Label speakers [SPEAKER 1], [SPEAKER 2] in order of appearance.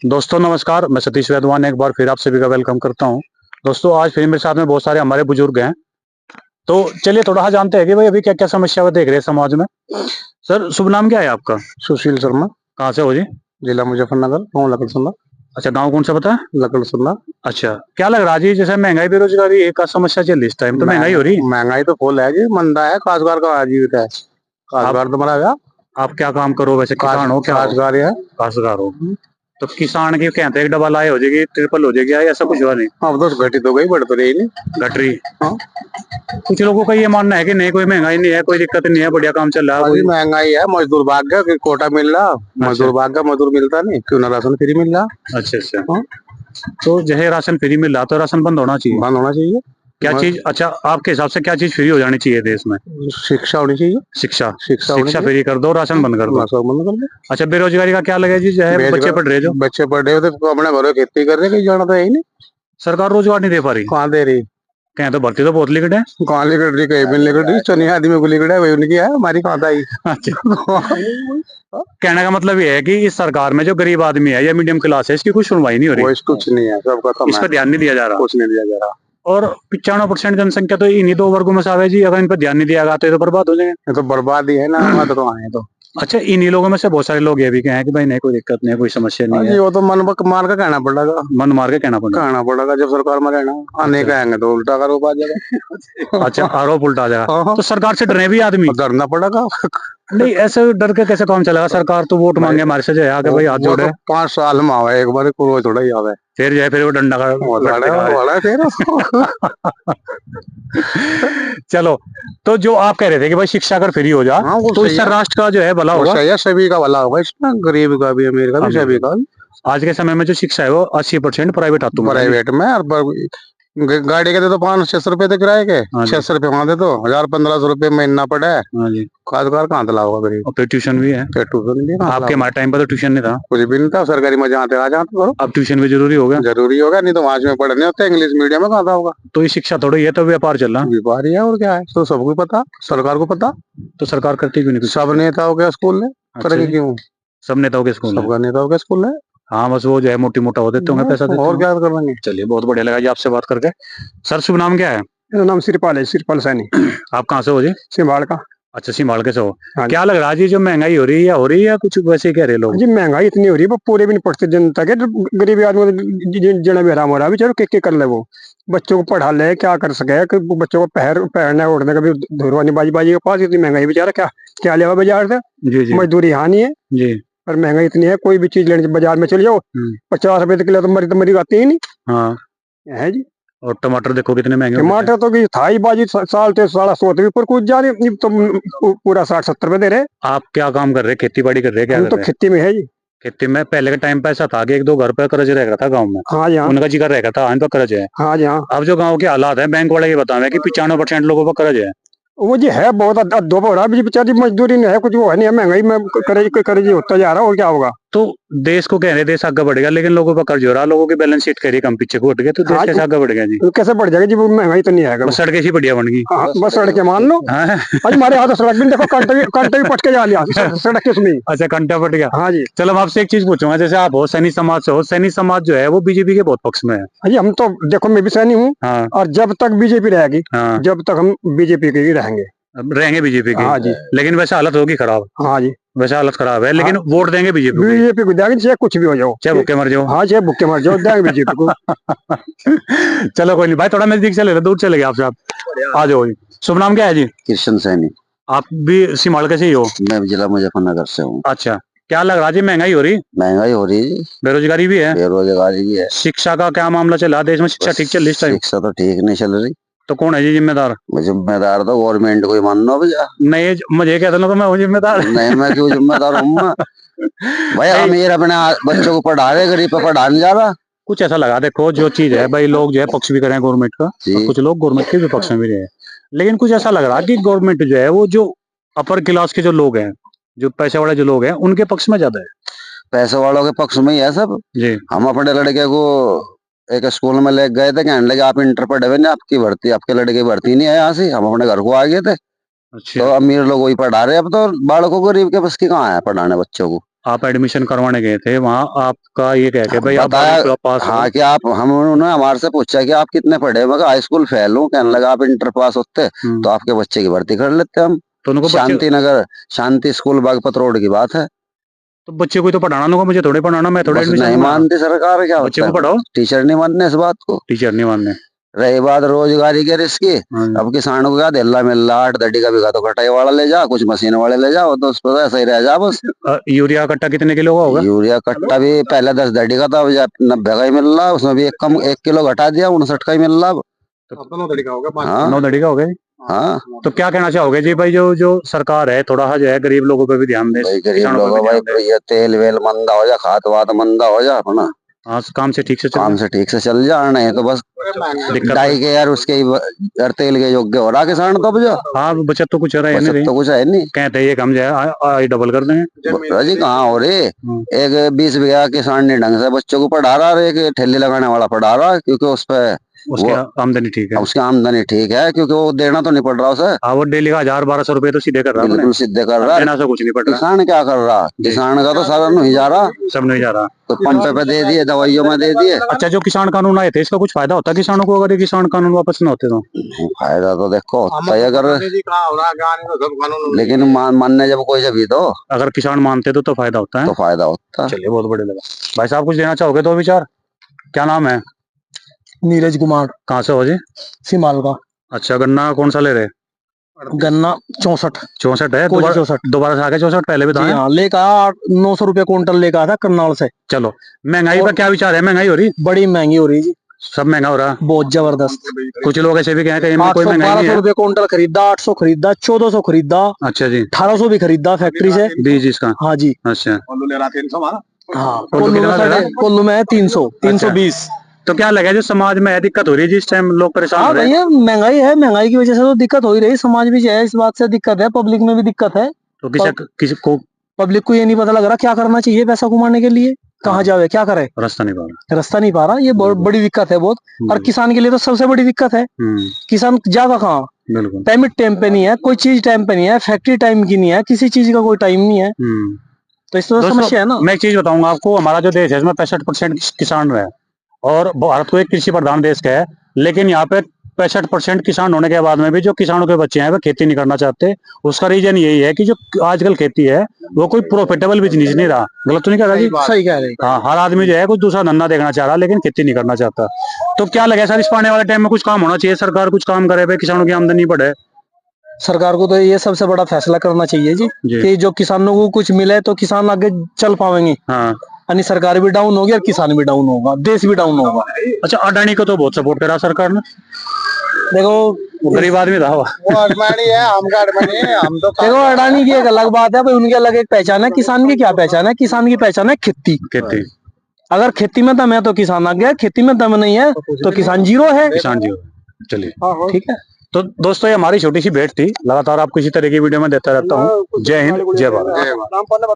[SPEAKER 1] दोस्तों नमस्कार, मैं सतीश वैद्वान एक बार फिर आप सभी का वेलकम करता हूं। दोस्तों आज फिर मेरे साथ में बहुत सारे हमारे बुजुर्ग हैं, तो चलिए थोड़ा सा जानते हैं कि भाई अभी क्या क्या समस्या देख रहे हैं समाज में। सर शुभ नाम क्या है आपका?
[SPEAKER 2] सुशील शर्मा।
[SPEAKER 1] कहाँ से हो जी?
[SPEAKER 2] जिला मुजफ्फरनगर, गाँव लकड़सुल्ला।
[SPEAKER 1] अच्छा, गाँव कौन सा पता है?
[SPEAKER 2] लकड़सुल्ला।
[SPEAKER 1] अच्छा, क्या लग रहा है जी, जैसे महंगाई बेरोजगारी एक का समस्या चल रही इस टाइम, तो महंगाई हो रही है।
[SPEAKER 2] महंगाई तो फुल है जी, मंदा है। काशगार का आजीविका है। काशगार तो मरा गया।
[SPEAKER 1] आप क्या काम करो वैसे? किसान हो क्या?
[SPEAKER 2] काशगार है।
[SPEAKER 1] काशगार हो। तो किसान की कहते हैं डबल आय हो जाएगी, ट्रिपल हो जाएगी, ऐसा कुछ हुआ नहीं?
[SPEAKER 2] अब तो घटी तो गई, बढ़ तो रही नहीं।
[SPEAKER 1] घट रही।
[SPEAKER 2] हाँ।
[SPEAKER 1] कुछ लोगों का ये मानना है कि नहीं, कोई महंगाई नहीं है, कोई दिक्कत नहीं है, बढ़िया काम चल रहा है।
[SPEAKER 2] महंगाई है, मजदूर भाग गया कि कोटा मिल रहा। मजदूर भाग गया, मजदूर मिलता नहीं, क्यों ना राशन फ्री मिल रहा।
[SPEAKER 1] अच्छा अच्छा। तो जो राशन फ्री मिल रहा तो राशन बंद होना चाहिए।
[SPEAKER 2] बंद होना चाहिए।
[SPEAKER 1] क्या चीज, अच्छा आपके हिसाब से क्या चीज फ्री हो जानी चाहिए देश में?
[SPEAKER 2] शिक्षा होनी चाहिए।
[SPEAKER 1] शिक्षा
[SPEAKER 2] शिक्षा
[SPEAKER 1] फ्री कर दो, राशन बंद कर दो।
[SPEAKER 2] बंद कर दो।
[SPEAKER 1] अच्छा, बेरोजगारी का क्या लगे जी, जो है बच्चे पढ़ रहे, जो
[SPEAKER 2] बच्चे पढ़ रहे हो तो अपने घरों खेती कर रहे, कहीं जाना तो है ही नहीं।
[SPEAKER 1] सरकार रोजगार नहीं दे पा रही।
[SPEAKER 2] कहाँ दे रही?
[SPEAKER 1] कहें तो भर्ती तो बहुत लिखट है।
[SPEAKER 2] कहाँ लिखट रही? कहीं भी लिखट रही। चुनी आदमी को लिखट है, वही उनकी है, हमारी कहाँ था ही।
[SPEAKER 1] कहने का मतलब ये है कि इस सरकार में जो गरीब आदमी है या मीडियम क्लास है, इसकी कुछ सुनवाई नहीं हो रही।
[SPEAKER 2] कुछ नहीं है, सबका कम
[SPEAKER 1] इस पर ध्यान नहीं दिया जा रहा।
[SPEAKER 2] कुछ नहीं दिया जा रहा।
[SPEAKER 1] और 95% जनसंख्या तो इन्हीं दो वर्गों में से आवे जी, अगर इन पर ध्यान नहीं दिया गया तो ये तो बर्बाद हो जाएंगे।
[SPEAKER 2] ये तो बर्बाद ही है ना। तो कहाँ है तो।
[SPEAKER 1] अच्छा, इन्हीं लोगों में से बहुत सारे लोग ये भी कहे कि भाई नहीं, कोई दिक्कत नहीं है, कोई समस्या नहीं है।
[SPEAKER 2] वो तो मन मार का कहना पड़ेगा।
[SPEAKER 1] मन मार के कहना
[SPEAKER 2] पड़ेगा जब सरकार में रहना। आने कहेंगे तो उल्टा आरोप आ जाएगा।
[SPEAKER 1] अच्छा, आरोप उल्टा आ जाएगा। तो सरकार से डरे भी आदमी।
[SPEAKER 2] डरना पड़ेगा।
[SPEAKER 1] नहीं, ऐसे डर के कैसे काम चलेगा? सरकार तो वोट मांगे हमारे से, जो है आगे भाई हाथ जोड़े।
[SPEAKER 2] 5 साल में आवे एक बार, कोई थोड़ा ही आवे।
[SPEAKER 1] फिर जो है फिर वो डंडा का चलो, तो जो आप कह रहे थे कि भाई शिक्षा अगर फ्री हो जा तो इससे राष्ट्र का जो है भला होगा।
[SPEAKER 2] सही है, सभी का भला होगा इसमें, गरीब का भी, अमीर का भी, सभी का।
[SPEAKER 1] आज के समय में जो शिक्षा है वो 80% प्राइवेट हाथों में।
[SPEAKER 2] प्राइवेट में गाड़ी के दे तो 500-600 रुपए दे किराए के, 600 रुपए वहां दे तो 1000-1500 रुपए महीना पड़ा है। कारोबार कहाँ तला होगा गरीब?
[SPEAKER 1] और फिर ट्यूशन भी है।
[SPEAKER 2] ट्यूशन भी
[SPEAKER 1] आपके हमारे टाइम पर तो ट्यूशन नहीं था,
[SPEAKER 2] कुछ भी नहीं था। सरकारी में जहाँ आ जाते करो।
[SPEAKER 1] अब ट्यूशन भी जरूरी हो गया।
[SPEAKER 2] जरूरी होगा, नहीं तो वहां में पढ़ने होते, इंग्लिश मीडियम में कहाँ था होगा।
[SPEAKER 1] तो ये शिक्षा थोड़ी है, तो व्यापार चल रहा।
[SPEAKER 2] व्यापार ही है और क्या है, तो सबको पता, सरकार को पता।
[SPEAKER 1] तो सरकार करती क्यों नहीं?
[SPEAKER 2] सब नेताओं के स्कूल है, करेंगे क्यों?
[SPEAKER 1] सब नेताओं के स्कूल,
[SPEAKER 2] सबका नेताओं के स्कूल है।
[SPEAKER 1] हाँ, बस वो जो है मोटी मोटा हो देते होंगे, पैसा देते
[SPEAKER 2] और क्या करवाएंगे।
[SPEAKER 1] चलिए, बहुत बढ़िया लगा जी आपसे बात करके। सर शुभ नाम क्या है?
[SPEAKER 2] मेरा नाम सिरपाल है, सिरपाल सैनी।
[SPEAKER 1] आप कहाँ से हो जी?
[SPEAKER 2] सिंभाल का।
[SPEAKER 1] अच्छा, सिंभाल के से हो। क्या लग रहा है जी, जो महंगाई हो रही है या कुछ वैसे ही कह रहे लोग?
[SPEAKER 2] जी महंगाई इतनी हो रही है, पूरे भी नहीं पड़ते जनता के। गरीब आदमी जना भी हराम हो रहा है। चलो के कर ले, वो बच्चों को पढ़ा ले, क्या कर सके कि बच्चों को पहनने ओढ़ने का भी धुरवानी बाजी के पास। इतनी महंगाई बेचारा क्या क्या लेगा बाजार से? जी। मजदूरी हानि है जी, पर महंगाई इतनी है, कोई भी चीज लेने बाजार में चले जाओ 50 रुपए किलो तो मरी आती ही नहीं। हाँ है जी।
[SPEAKER 1] और टमाटर देखो कितने महंगे।
[SPEAKER 2] टमाटर तो थाई बाजी साल से 150 पर कुछ जा रही, तो पूरा 60-70 रुपए दे रहे।
[SPEAKER 1] आप क्या काम कर रहे? खेती बाड़ी कर रहे? क्या
[SPEAKER 2] तो खेती में है जी। खेती
[SPEAKER 1] में पहले के टाइम पे ऐसा था कि 1-2 घर पे कर्ज रह था गांव में।
[SPEAKER 2] हाँ जी,
[SPEAKER 1] उनका जिक्र रहता था, इन पर कर्ज है।
[SPEAKER 2] हाँ जी, हाँ।
[SPEAKER 1] अब जो गांव के हालात है, बैंक वाले ये बतावे कि 95% लोगों पर कर्ज है। वो जी है बहुत
[SPEAKER 2] दो हो रहा है, बेचारी मजदूरी नहीं है, कुछ वो है नहीं, महंगाई में कर्ज होता जा रहा है, और क्या होगा।
[SPEAKER 1] तो देश को कह रहे देश आगे बढ़ेगा, लेकिन लोगों पर कर्ज हो रहा, लोगों की बैलेंस शीट कह रही कम पीछे को उठ गए, तो देश कैसे आगे बढ़ेगा जी?
[SPEAKER 2] कैसे बढ़ जाएगा जी, वो महंगाई तो नहीं है।
[SPEAKER 1] बस सड़कें ही बढ़िया बन गई।
[SPEAKER 2] बस सड़कें मान लो। आज हमारे हाथ सड़क भी देखो, कंटे भी पट के जा लिया सड़क किसमें। अच्छा,
[SPEAKER 1] कंटा पट गया।
[SPEAKER 2] हाँ जी।
[SPEAKER 1] चलो, मैं आपसे एक चीज पूछूंगा, जैसे आप हो सैनी समाज से हो, सैनी समाज जो है वो बीजेपी के बहुत पक्ष में है।
[SPEAKER 2] जी हम तो देखो, मैं भी सैनी हूँ, और जब तक बीजेपी रहेगी, जब तक हम बीजेपी के ही रहेंगे
[SPEAKER 1] बीजेपी की। हाँ जी। लेकिन वैसे हालत होगी खराब।
[SPEAKER 2] हाँ जी,
[SPEAKER 1] वैसे हालत खराब है, लेकिन वोट देंगे बीजेपी
[SPEAKER 2] को देंगे, चाहे कुछ भी हो जाओ,
[SPEAKER 1] चाहे भूखे मर जाओ।
[SPEAKER 2] हाँ, चाहे भूखे मर जाओ, देंगे बीजेपी को।
[SPEAKER 1] चलो कोई नहीं भाई, थोड़ा नजदीक चले, दूर चले गए आपसे, आप आ जाओ। शुभ नाम क्या है जी?
[SPEAKER 3] कृष्ण सैनी।
[SPEAKER 1] आप भी सिमाल के से ही हो?
[SPEAKER 3] मैं जिला मुजफ्फरनगर से हूँ।
[SPEAKER 1] अच्छा, क्या लग रहा है जी, महंगाई हो रही?
[SPEAKER 3] महंगाई हो रही है,
[SPEAKER 1] बेरोजगारी भी है।
[SPEAKER 3] बेरोजगारी भी है।
[SPEAKER 1] शिक्षा का क्या मामला चला देश में? शिक्षा ठीक चल रही?
[SPEAKER 3] शिक्षा तो ठीक नहीं चल रही।
[SPEAKER 1] तो कौन है जी जिम्मेदार?
[SPEAKER 3] जिम्मेदार तो गवर्नमेंट को ही मानना भैया।
[SPEAKER 1] नहीं, मुझे कहते ना तो मैं हूँ जिम्मेदार।
[SPEAKER 3] नहीं, मैं क्यों जिम्मेदार हूँ? भाई अमीर अपने बच्चों को पढ़ा रहे, गरीब पे पढ़ा नहीं जा रहा।
[SPEAKER 1] कुछ ऐसा लगा, देखो जो चीज है भाई, लोग जो है पक्ष भी कर रहे हैं गवर्नमेंट का, और कुछ लोग गवर्नमेंट के विपक्ष में भी रहे, लेकिन कुछ ऐसा लग रहा है कि गवर्नमेंट जो है वो जो अपर क्लास के जो लोग हैं, जो पैसे वाले जो लोग हैं, उनके पक्ष में ज्यादा है।
[SPEAKER 3] पैसे वालों के पक्ष में ही है सब जी। हम अपने लड़के को एक स्कूल में ले गए थे, कहने लगे आप इंटर पढ़े हुए, आपकी भर्ती, आपके लड़के की भर्ती नहीं है यहाँ से। हम अपने घर को आ गए थे। अच्छा। तो अमीर लोग वही पढ़ा रहे, अब तो बालकों को, गरीब के बस की कहाँ है पढ़ाने बच्चों को।
[SPEAKER 1] आप एडमिशन करवाने गए थे वहाँ, आपका ये कह के भाई आप
[SPEAKER 3] बताया,
[SPEAKER 1] पास हो।
[SPEAKER 3] हाँ कि आप, हम उन्होंने हमारे से पूछा कि आप कितने पढ़े, मैं हाई स्कूल फेल हूँ। कहने लगा आप इंटर पास होते तो आपके बच्चे की भर्ती कर लेते हम।
[SPEAKER 1] तो उनको
[SPEAKER 3] शांति नगर, शांति स्कूल बागपत रोड की बात है।
[SPEAKER 1] तो बच्चे को तो पढ़ाना होगा, मुझे थोड़े पढ़ाना, मैं थोड़े
[SPEAKER 3] बस
[SPEAKER 1] एडमिशन
[SPEAKER 3] नहीं मानती सरकार, क्या
[SPEAKER 1] बच्चे
[SPEAKER 3] होता
[SPEAKER 1] को
[SPEAKER 3] है,
[SPEAKER 1] पढ़ाओ,
[SPEAKER 3] टीचर नहीं मानने इस बात को।
[SPEAKER 1] टीचर नहीं मानने।
[SPEAKER 3] रही बात रोजगारी के रिस्क की, अब किसानों को क्या दिल्ला मिल रहा, 8 दड्डी का बीघा तो कटाई वाला ले जा, कुछ मशीन वाले ले जाओ, तो उस पर ऐसा ही रह जा बस।
[SPEAKER 1] यूरिया कट्टा कितने किलो का होगा?
[SPEAKER 3] यूरिया कट्टा भी पहले 10 दड्डी का था, अब 90 का ही मिल रहा है, उसमें भी 1 किलो घटा दिया, 59 का ही मिल रहा है।
[SPEAKER 2] अब तो 9 दड़ी का होगा,
[SPEAKER 3] हाँ
[SPEAKER 1] 9 दड़ी का हो गए।
[SPEAKER 3] हाँ,
[SPEAKER 1] तो क्या कहना चाहोगे जी भाई, जो जो सरकार है थोड़ा सा जो है गरीब लोगों पे भी ध्यान दे,
[SPEAKER 3] भाई गरीब
[SPEAKER 1] किसानों पे
[SPEAKER 3] लोगों
[SPEAKER 1] भी
[SPEAKER 3] भाई,
[SPEAKER 1] ध्यान दे।
[SPEAKER 3] ये तेल वेल मंदा हो जा, खाद वाद मंदा हो जा अपना,
[SPEAKER 1] हाँ काम से ठीक से
[SPEAKER 3] काम से ठीक से चल जा, नहीं तो बस
[SPEAKER 1] दिक्कत
[SPEAKER 3] डाई के यार उसके यार तेल के योग्य हो रहा किसान तो, अब जो
[SPEAKER 1] हाँ बचत तो कुछ रहा है
[SPEAKER 3] बचत
[SPEAKER 1] नहीं,
[SPEAKER 3] तो कुछ है नहीं।
[SPEAKER 1] कहते हैं ये कम जाए डबल कर देंगे।
[SPEAKER 3] जी कहाँ हो रही, एक 20 बीघा किसान ने ढंग से बच्चों को पढ़ा रहा है, एक ठेली लगाने वाला पढ़ा रहा है, क्योंकि उस पे
[SPEAKER 1] उसकी आमदनी ठीक है,
[SPEAKER 3] उसकी आमदनी ठीक है, क्योंकि वो देना तो नहीं पड़ रहा उसे।
[SPEAKER 1] हाँ वो डेली का 1000-1200 रुपए तो सीधे कर रहा है,
[SPEAKER 3] बिल्कुल सीधे कर रहा है,
[SPEAKER 1] देना से कुछ नहीं पड़ रहा।
[SPEAKER 3] किसान क्या कर रहा, किसान का तो सारा नहीं जा रहा,
[SPEAKER 1] सब नहीं जा रहा,
[SPEAKER 3] तो पंप पे दे दिए, दवाइयों में दे दिए।
[SPEAKER 1] अच्छा जो किसान कानून आए थे इसका कुछ फायदा होता है किसानों को, अगर ये किसान कानून वापस न होते तो?
[SPEAKER 3] फायदा तो देखो होता है, अगर लेकिन मानने जब कोई जब तो,
[SPEAKER 1] अगर किसान मानते तो फायदा होता है,
[SPEAKER 3] तो फायदा होता है।
[SPEAKER 1] चलिए बहुत बढ़िया लगा। भाई साहब कुछ देना चाहोगे दो विचार? क्या नाम है?
[SPEAKER 2] नीरज कुमार,
[SPEAKER 1] कहाँ से हो जी?
[SPEAKER 2] सीमाल का।
[SPEAKER 1] अच्छा गन्ना कौन सा ले रहे?
[SPEAKER 2] गन्ना 64
[SPEAKER 1] है,
[SPEAKER 2] कोजी 64।
[SPEAKER 1] दोबारा से आ गया 64, पहले भी था?
[SPEAKER 2] हाँ लेकर आया 900 रुपये क्विंटल लेकर आया था करनाल से।
[SPEAKER 1] चलो महंगाई का क्या विचार है? महंगाई हो रही,
[SPEAKER 2] बड़ी महंगी हो रही जी,
[SPEAKER 1] सब महंगा हो रहा,
[SPEAKER 2] बहुत जबरदस्त।
[SPEAKER 1] कुछ लोग ऐसे भी कहते हैं कोई महंगाई नहीं
[SPEAKER 2] 1200
[SPEAKER 1] है।
[SPEAKER 2] रुपये क्विंटल खरीदा, 800 खरीदा, 1400 खरीदा,
[SPEAKER 1] अच्छा जी,
[SPEAKER 2] 1800 भी खरीदा फैक्ट्री से
[SPEAKER 1] बीज इसका?
[SPEAKER 2] हाँ जी।
[SPEAKER 1] अच्छा
[SPEAKER 2] हाँ
[SPEAKER 1] कोल्लू
[SPEAKER 2] में है 320।
[SPEAKER 1] तो क्या लगा जो समाज में है दिक्कत हो रही है जिस टाइम लोग परेशान हो
[SPEAKER 2] हाँ
[SPEAKER 1] रहे हैं?
[SPEAKER 2] भैया महंगाई है, महंगाई की वजह से तो दिक्कत हो ही रही, समाज भी जो है इस बात से दिक्कत है, पब्लिक में भी दिक्कत है।
[SPEAKER 1] तो किसी को
[SPEAKER 2] पब्लिक को ये नहीं पता लग रहा क्या करना चाहिए पैसा कमाने के लिए, कहाँ जावे, क्या करे,
[SPEAKER 1] रास्ता नहीं पा रहा,
[SPEAKER 2] रास्ता नहीं पा रहा, ये बहुत बड़ी दिक्कत है बहुत। और किसान के लिए तो सबसे बड़ी दिक्कत है, किसान जागा कहाँ,
[SPEAKER 1] बिल्कुल
[SPEAKER 2] पेमेंट टाइम पे नहीं है, कोई चीज टाइम पे नहीं है, फैक्ट्री टाइम की नहीं है, किसी चीज का कोई टाइम नहीं है, तो इस तरह समस्या है ना।
[SPEAKER 1] मैं एक चीज बताऊंगा आपको, हमारा जो देश है इसमें 65% किसान है, और भारत को एक कृषि प्रधान देश का है, लेकिन यहाँ पे 65% किसान होने के बाद में भी जो किसानों के बच्चे हैं वो खेती नहीं करना चाहते। उसका रीजन यही है कि जो आजकल खेती है वो कोई प्रॉफिटेबल बिजनेस नहीं रहा। गलत तो नहीं कह रहा जी?
[SPEAKER 2] सही कह रहे।
[SPEAKER 1] हाँ हर आदमी जो है कुछ दूसरा धंधा देखना चाह रहा, लेकिन खेती नहीं करना चाहता। तो क्या लगे सर, इस आने वाले टाइम में कुछ काम होना चाहिए, सरकार कुछ काम करे भाई, किसानों की आमदनी बढ़े?
[SPEAKER 2] सरकार को तो ये सबसे बड़ा फैसला करना चाहिए जी कि जो किसानों को कुछ मिले तो किसान आगे चल पाएंगे। हाँ, यानी सरकार भी डाउन होगी और किसान भी डाउन होगा, देश भी डाउन होगा।
[SPEAKER 1] अच्छा अडानी को तो बहुत सपोर्ट करा सरकार ने,
[SPEAKER 2] देखो
[SPEAKER 1] गरीब आदमी था वो
[SPEAKER 2] अडानी है, हम तो देखो अडानी की एक अलग बात है भाई, उनकी अलग एक पहचान है। किसान की क्या पहचान है? किसान की पहचान है खेती। अगर खेती में दम है तो किसान आ गया, खेती में दम नहीं है तो किसान जीरो है,
[SPEAKER 1] किसान जीरो। चलिए
[SPEAKER 2] ठीक है।
[SPEAKER 1] तो दोस्तों ये हमारी छोटी सी भेंट थी, लगातार आपको इसी तरह की वीडियो में देता रहता हूँ। जय हिंद, जय भारत।